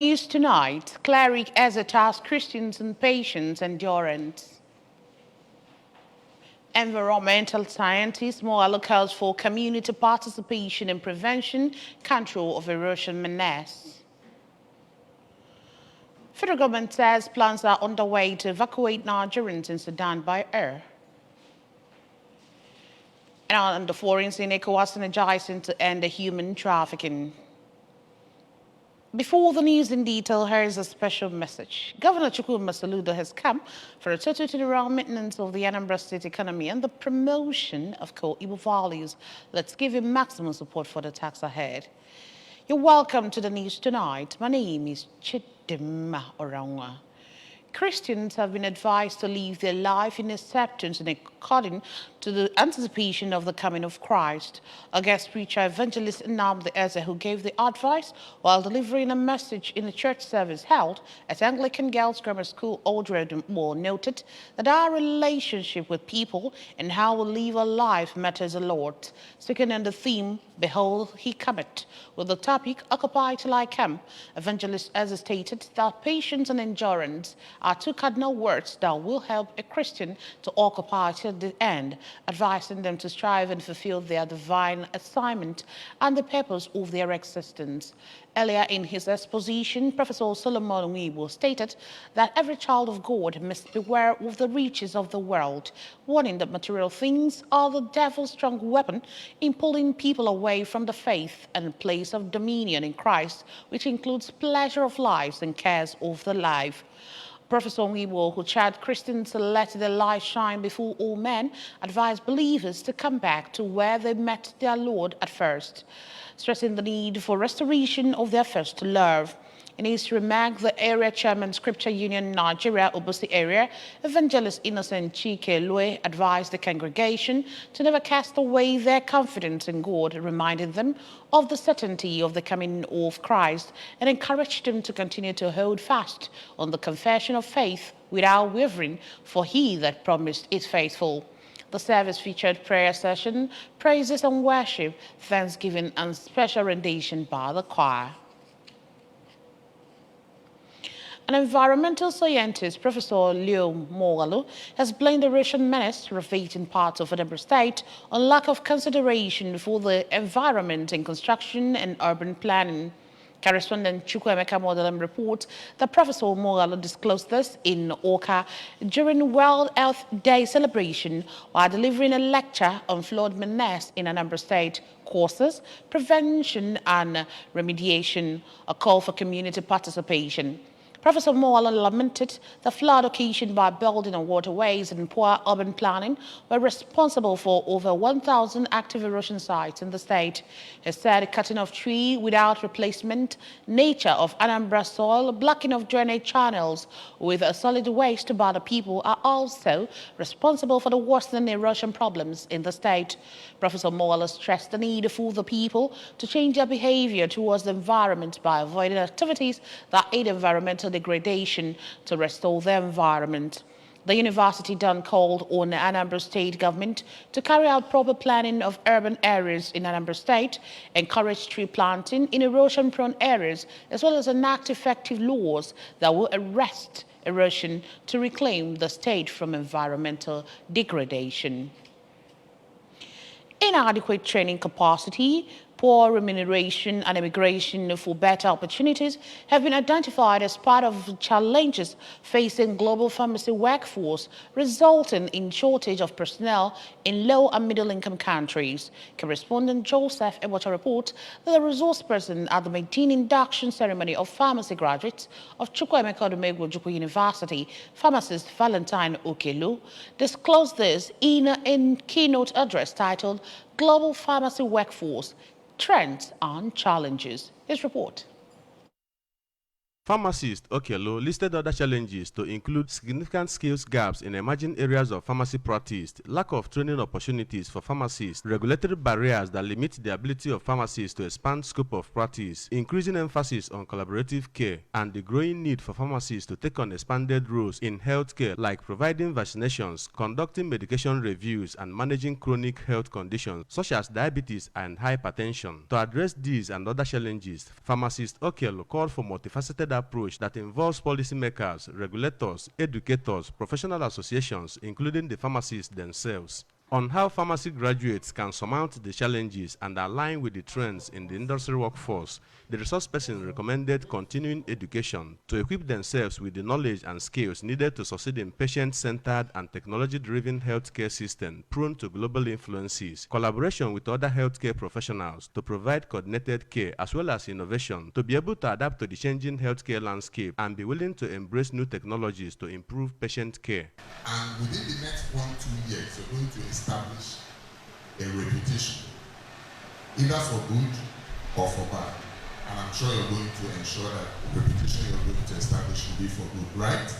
News tonight, cleric Ezra tasks Christians and patience endurance. Environmental scientists more calls for community participation in prevention, control of erosion menace. Federal government says plans are underway to evacuate Nigerians in Sudan by air. And on the foreigners in ECOWAS energizing to end the human trafficking. Before the news in detail, here is a special message. Governor Chukwuma Soludo has come for a total turnaround maintenance of the Anambra State economy and the promotion of core Igbo values. Let's give him maximum support for the task ahead. You're welcome to the news tonight. My name is Chidima Orangwa. Christians have been advised to live their life in acceptance and according to the anticipation of the coming of Christ. A guest preacher, evangelist Nnamdi Eze, who gave the advice while delivering a message in a church service held at Anglican Girls Grammar School, Old Road Mall, noted that our relationship with people and how we live our life matters a lot. Speaking on the theme, Behold, He cometh, with the topic, Occupy Till I Come, evangelist Eze stated that patience and endurance are two cardinal words that will help a Christian to occupy till the end, advising them to strive and fulfill their divine assignment and the purpose of their existence. Earlier in his exposition, Professor Solomon Onyibo stated that every child of God must beware of the riches of the world, warning that material things are the devil's strong weapon in pulling people away from the faith and place of dominion in Christ, which includes pleasure of lives and cares of the life. Professor Onyibo, who charged Christians to let their light shine before all men, advised believers to come back to where they met their Lord at first, stressing the need for restoration of their first love. In his remark, the area chairman, Scripture Union Nigeria, Obosi area, Evangelist Innocent Chike Lue, advised the congregation to never cast away their confidence in God, reminding them of the certainty of the coming of Christ, and encouraged them to continue to hold fast on the confession of faith without wavering, for He that promised is faithful. The service featured prayer session, praises and worship, thanksgiving, and special rendition by the choir. An environmental scientist, Professor Leo Moghalu, has blamed the erosion menace ravaging parts of Anambra State on lack of consideration for the environment in construction and urban planning. Correspondent Chukwuemeka Modelam reports that Professor Moghalu disclosed this in Awka during World Earth Day celebration while delivering a lecture on flood menace in Anambra State, causes, prevention and remediation, a call for community participation. Professor Moghalu lamented the flood occasioned by building on waterways and poor urban planning were responsible for over 1,000 active erosion sites in the state. He said cutting of trees without replacement, nature of Anambra soil, blocking of drainage channels with solid waste by the people are also responsible for the worsening erosion problems in the state. Professor Moghalu stressed the need for the people to change their behavior towards the environment by avoiding activities that aid environmental degradation to restore the environment. The university then called on the Anambra State government to carry out proper planning of urban areas in Anambra State, encourage tree planting in erosion-prone areas, as well as enact effective laws that will arrest erosion to reclaim the state from environmental degradation. Inadequate training capacity, poor remuneration and immigration for better opportunities have been identified as part of challenges facing global pharmacy workforce, resulting in shortage of personnel in low and middle-income countries. Correspondent Joseph Ebocha reports that the resource person at the main induction ceremony of pharmacy graduates of Chukwuemeka Odumegwu Ojukwu University, pharmacist Valentine Okelu, disclosed this in a keynote address titled Global Pharmacy Workforce, Trends and Challenges. His report. Pharmacist Okelo listed other challenges to include significant skills gaps in emerging areas of pharmacy practice, lack of training opportunities for pharmacists, regulatory barriers that limit the ability of pharmacists to expand scope of practice, increasing emphasis on collaborative care, and the growing need for pharmacists to take on expanded roles in healthcare like providing vaccinations, conducting medication reviews, and managing chronic health conditions such as diabetes and hypertension. To address these and other challenges, Pharmacist Okelo called for multifaceted approach that involves policymakers, regulators, educators, professional associations, including the pharmacists themselves. On how pharmacy graduates can surmount the challenges and align with the trends in the industry workforce, the resource person recommended continuing education to equip themselves with the knowledge and skills needed to succeed in patient-centered and technology-driven healthcare system prone to global influences, collaboration with other healthcare professionals to provide coordinated care as well as innovation to be able to adapt to the changing healthcare landscape and be willing to embrace new technologies to improve patient care. And within the next 1-2 years, you're going to establish a reputation, either for good or for bad. And I'm sure you're going to ensure that the reputation you're going to establish will be for good, right?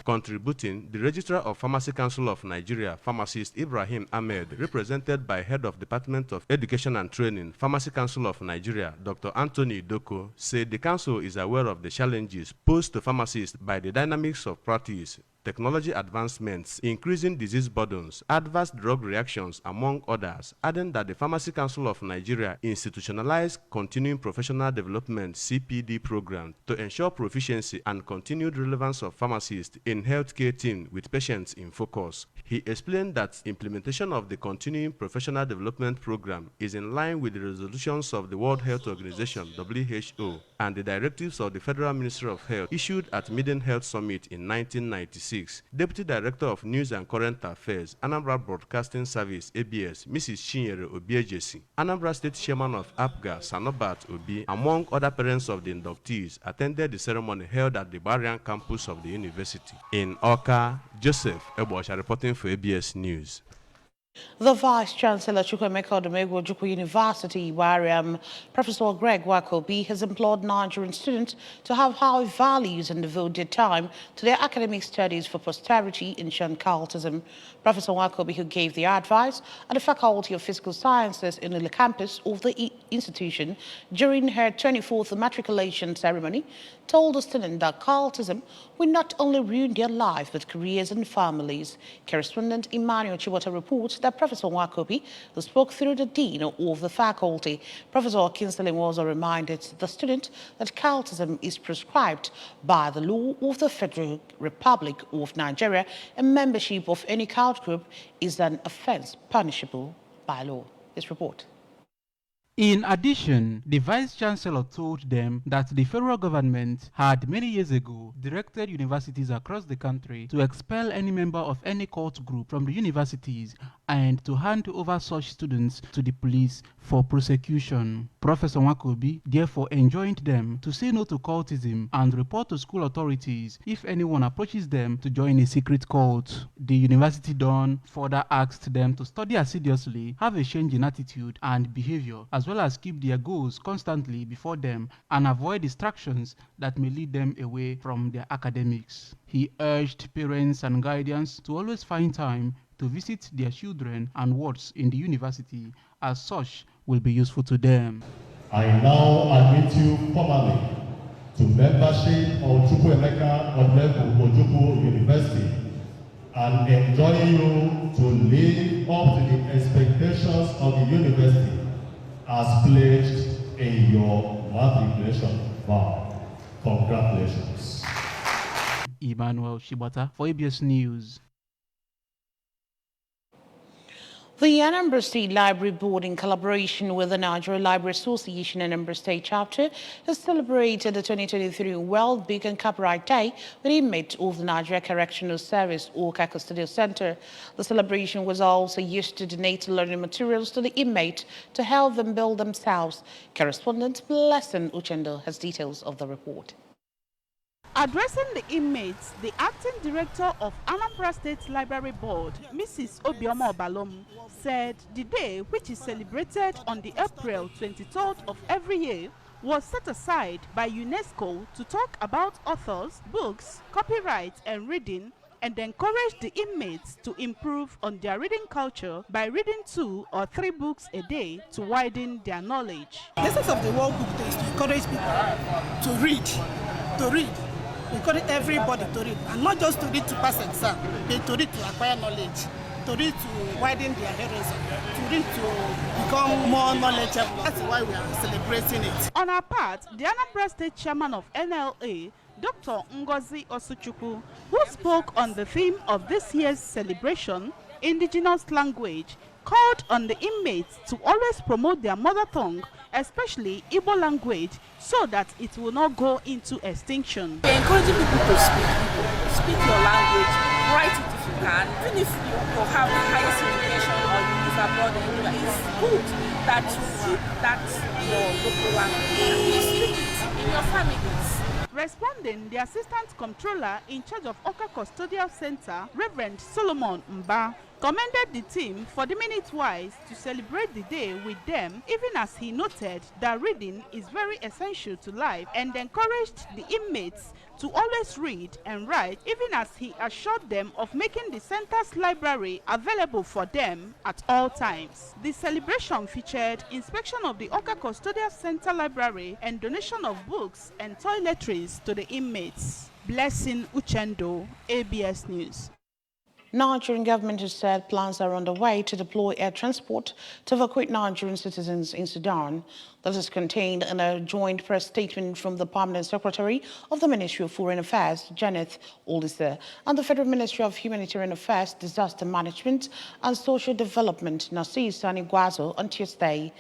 Contributing, the Registrar of Pharmacy Council of Nigeria, Pharmacist Ibrahim Ahmed, represented by Head of Department of Education and Training, Pharmacy Council of Nigeria, Dr. Anthony Doko, said the council is aware of the challenges posed to pharmacists by the dynamics of practice, technology advancements, increasing disease burdens, adverse drug reactions, among others, adding that the Pharmacy Council of Nigeria institutionalized Continuing Professional Development (CPD) program to ensure proficiency and continued relevance of pharmacists in healthcare team with patients in focus. He explained that implementation of the Continuing Professional Development program is in line with the resolutions of the World Health Organization (WHO) and the directives of the Federal Ministry of Health issued at Miden Health Summit in 1996. Deputy Director of News and Current Affairs, Anambra Broadcasting Service (ABS), Mrs. Chinyere Obiejesi, Anambra State Chairman of APGA, Sanobat Obi, among other parents of the inductees, attended the ceremony held at the Barian campus of the university. In Awka, Joseph Ebosha reporting for ABS News. The Vice-Chancellor Chukwuemeka Odumegwu Ojukwu University, Wariam, Professor Greg Wakobi, has implored Nigerian students to have high values and devote their time to their academic studies for posterity in cultism. Professor Wakobi, who gave the advice at the Faculty of Physical Sciences in the campus of the institution during her 24th matriculation ceremony, told the student that cultism will not only ruin their life but careers and families. Correspondent Emmanuel Chibota reports that Professor Wakobi, who spoke through the dean of the faculty, Professor Kinsley Nwozo, reminded the student that cultism is prescribed by the law of the Federal Republic of Nigeria, and membership of any cult group is an offense punishable by law. This report. In addition, the Vice-Chancellor told them that the federal government had many years ago directed universities across the country to expel any member of any cult group from the universities and to hand over such students to the police for prosecution. Professor Wakobi therefore enjoined them to say no to cultism and report to school authorities if anyone approaches them to join a secret cult. The university don further asked them to study assiduously, have a change in attitude and behavior, as well as keep their goals constantly before them and avoid distractions that may lead them away from their academics. He urged parents and guardians to always find time to visit their children and wards in the university, as such will be useful to them. I now admit you formally to membership of Chukwuemeka Odumegwu University and enjoin you to live up to the expectations of the university as pledged in your matriculation vow. Congratulations. Emmanuel Shibata for ABS News. The Anambra State Library Board, in collaboration with the Nigeria Library Association Anambra State Chapter, has celebrated the 2023 World Book and Copyright Day with inmates of the Nigeria Correctional Service, Awka Custodial Center. The celebration was also used to donate learning materials to the inmates to help them build themselves. Correspondent Blessing Uchendo has details of the report. Addressing the inmates, the acting director of Anambra State Library Board, Mrs. Obioma Obalom, said the day, which is celebrated on the April 23rd of every year, was set aside by UNESCO to talk about authors, books, copyright, and reading, and encourage the inmates to improve on their reading culture by reading 2 or 3 books a day to widen their knowledge. The essence of the World Book Day is to encourage people to read. We encourage everybody to read, and not just to read to pass exam, but to read to acquire knowledge, to read to widen their horizon, to read to become more knowledgeable. That's why we are celebrating it. On our part, the Anambra State Chairman of NLA, Dr. Ngozi Osuchukwu, who spoke on the theme of this year's celebration, indigenous language, called on the inmates to always promote their mother tongue, especially Igbo language, so that it will not go into extinction. We're encouraging people to speak your language, write it if you can. Even if you have the highest education or you live abroad anywhere, it's good that you keep that your local language and you speak it in your families. Responding, the Assistant Comptroller in charge of Oka Custodial Center, Reverend Solomon Mba, commended the team for the minute-wise to celebrate the day with them, even as he noted that reading is very essential to life, and encouraged the inmates to always read and write, even as he assured them of making the center's library available for them at all times. The celebration featured inspection of the Oka Custodial Center library and donation of books and toiletries to the inmates. Blessing Uchendo, ABS News. Nigerian government has said plans are underway to deploy air transport to evacuate Nigerian citizens in Sudan. This is contained in a joint press statement from the Permanent Secretary of the Ministry of Foreign Affairs, Janet Olise, and the Federal Ministry of Humanitarian Affairs, Disaster Management and Social Development, Nasir Sani Gwazo, on Tuesday.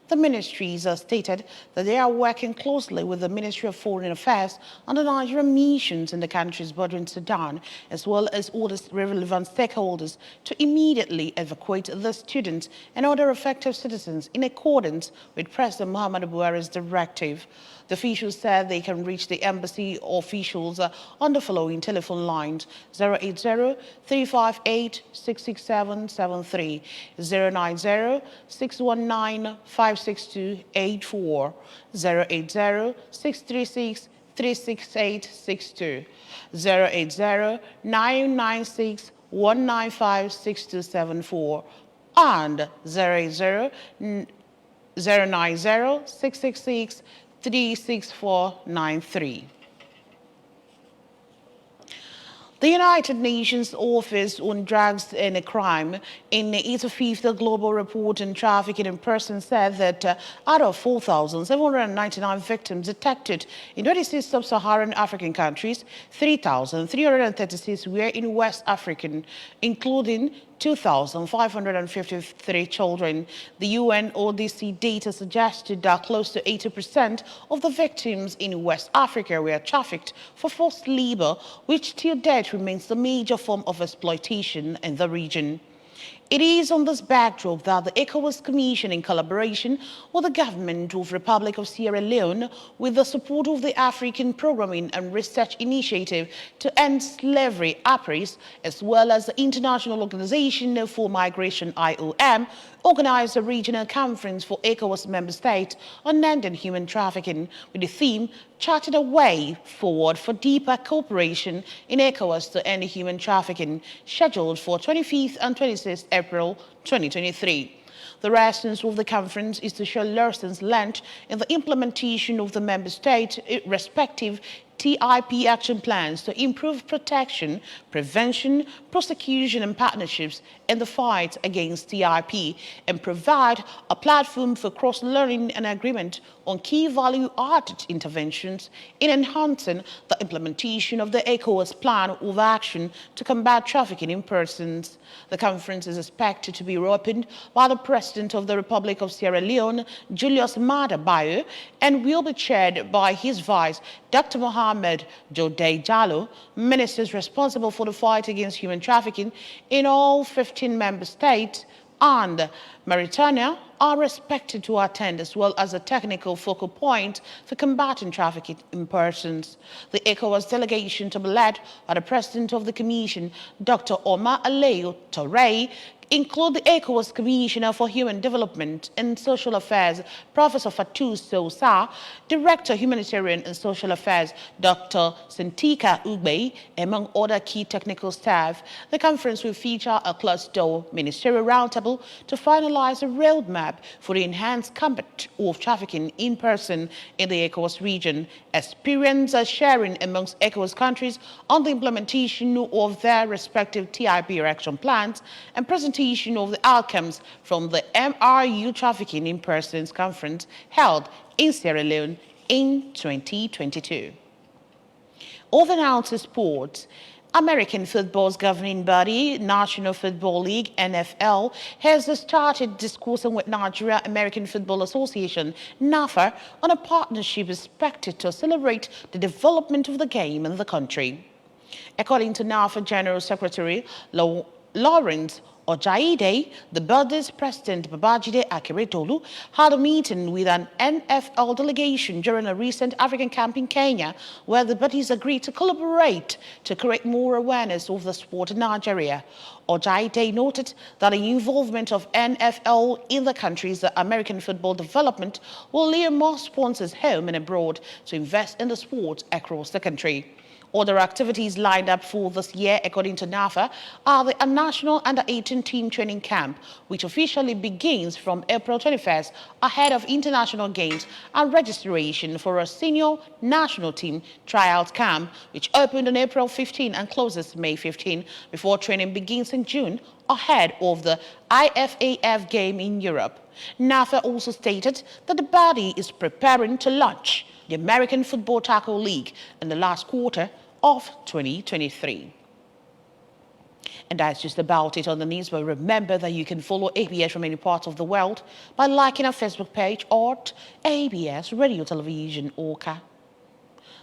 The ministries stated that they are working closely with the Ministry of Foreign Affairs and the Nigerian missions in the countries bordering Sudan, as well as all the relevant stakeholders, to immediately evacuate the students and other affected citizens in accordance with President Muhammadu Buhari's directive. The officials said they can reach the embassy officials on the following telephone lines: 080-358-66773, 090-619-56284, 080-636-36862, 080-996-195-6274, and 090-666-36493. The United Nations Office on Drugs and Crime, in its 5th Global Report on Trafficking in Persons, said that out of 4,799 victims detected in 26 sub-Saharan African countries, 3,336 were in West African, including 2,553 children. The UNODC data suggested that close to 80% of the victims in West Africa were trafficked for forced labor, which till date remains the major form of exploitation in the region. It is on this backdrop that the ECOWAS Commission, in collaboration with the government of the Republic of Sierra Leone, with the support of the African Programming and Research Initiative to End Slavery, APRIS, as well as the International Organization for Migration, IOM, organized a regional conference for ECOWAS member states on ending human trafficking, with the theme charted a way forward for deeper cooperation in ECOWAS to end human trafficking, scheduled for 25th and 26th April 2023. The essence of the conference is to share lessons learned in the implementation of the member states' respective TIP action plans to improve protection, prevention, prosecution and partnerships in the fight against TIP, and provide a platform for cross-learning and agreement on key value-added interventions in enhancing the implementation of the ECOWAS Plan of Action to combat trafficking in persons. The conference is expected to be opened by the President of the Republic of Sierra Leone, Julius Maada Bio, and will be chaired by his vice, Dr. Mohamed Jodei Jallo. Ministers responsible for the fight against human trafficking in all 15 member states and Mauritania are expected to attend, as well as a technical focal point for combating trafficking in persons. The ECOWAS delegation, to be led by the President of the Commission, Dr. Omar Alieu Torre, include the ECOWAS Commissioner for Human Development and Social Affairs, Professor Fatou Sosa, Director Humanitarian and Social Affairs, Dr. Santika Ugbe, among other key technical staff. The conference will feature a closed-door ministerial roundtable to finalize a roadmap for the enhanced combat of trafficking in person in the ECOWAS region, experience sharing amongst ECOWAS countries on the implementation of their respective TIP action plans, and presentation of the outcomes from the MRU Trafficking in Persons Conference held in Sierra Leone in 2022. Over now to sports. American football's governing body, National Football League, NFL, has started discussing with Nigeria American Football Association, NAFA, on a partnership expected to celebrate the development of the game in the country. According to NAFA General Secretary Lawrence Ojaide, the body's president, Babajide Akeredolu, had a meeting with an NFL delegation during a recent African camp in Kenya, where the bodies agreed to collaborate to create more awareness of the sport in Nigeria. Ojaide noted that the involvement of NFL in the country's American football development will lure more sponsors home and abroad to invest in the sport across the country. Other activities lined up for this year, according to NAFA, are the National Under-18 Team Training Camp, which officially begins from April 21st ahead of international games, and registration for a Senior National Team Tryout Camp, which opened on April 15 and closes May 15, before training begins in June ahead of the IFAF game in Europe. NAFA also stated that the body is preparing to launch the American Football Tackle League in the last quarter of 2023. And that's just about it on the news, but remember that you can follow ABS from any part of the world by liking our Facebook page at ABS Radio Television Orca.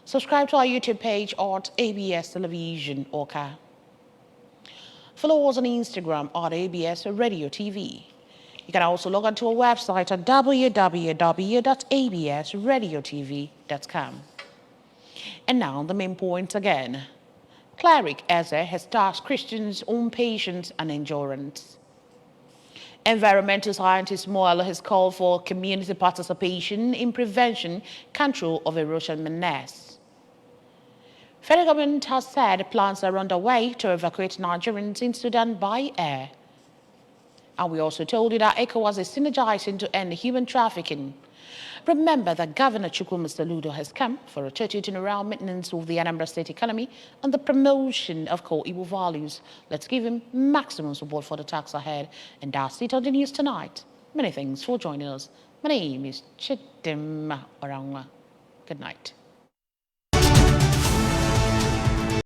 Subscribe to our YouTube page at ABS Television Orca. Follow us on Instagram at ABS Radio TV. You can also log on to our website at www.absradiotv.com. And now the main points again. Cleric Eze has tasked Christians on patience and endurance. Environmental scientist Moala has called for community participation in prevention, control of erosion menace. Federal government has said plans are underway to evacuate Nigerians in Sudan by air. And we also told you that ECOWAS is synergizing to end human trafficking. Remember that Governor Chukwuma Soludo has come for a 30-year maintenance of the Anambra State economy and the promotion of core Igbo values. Let's give him maximum support for the task ahead. And that's it on the news tonight. Many thanks for joining us. My name is Chidimma Orangwa. Good night.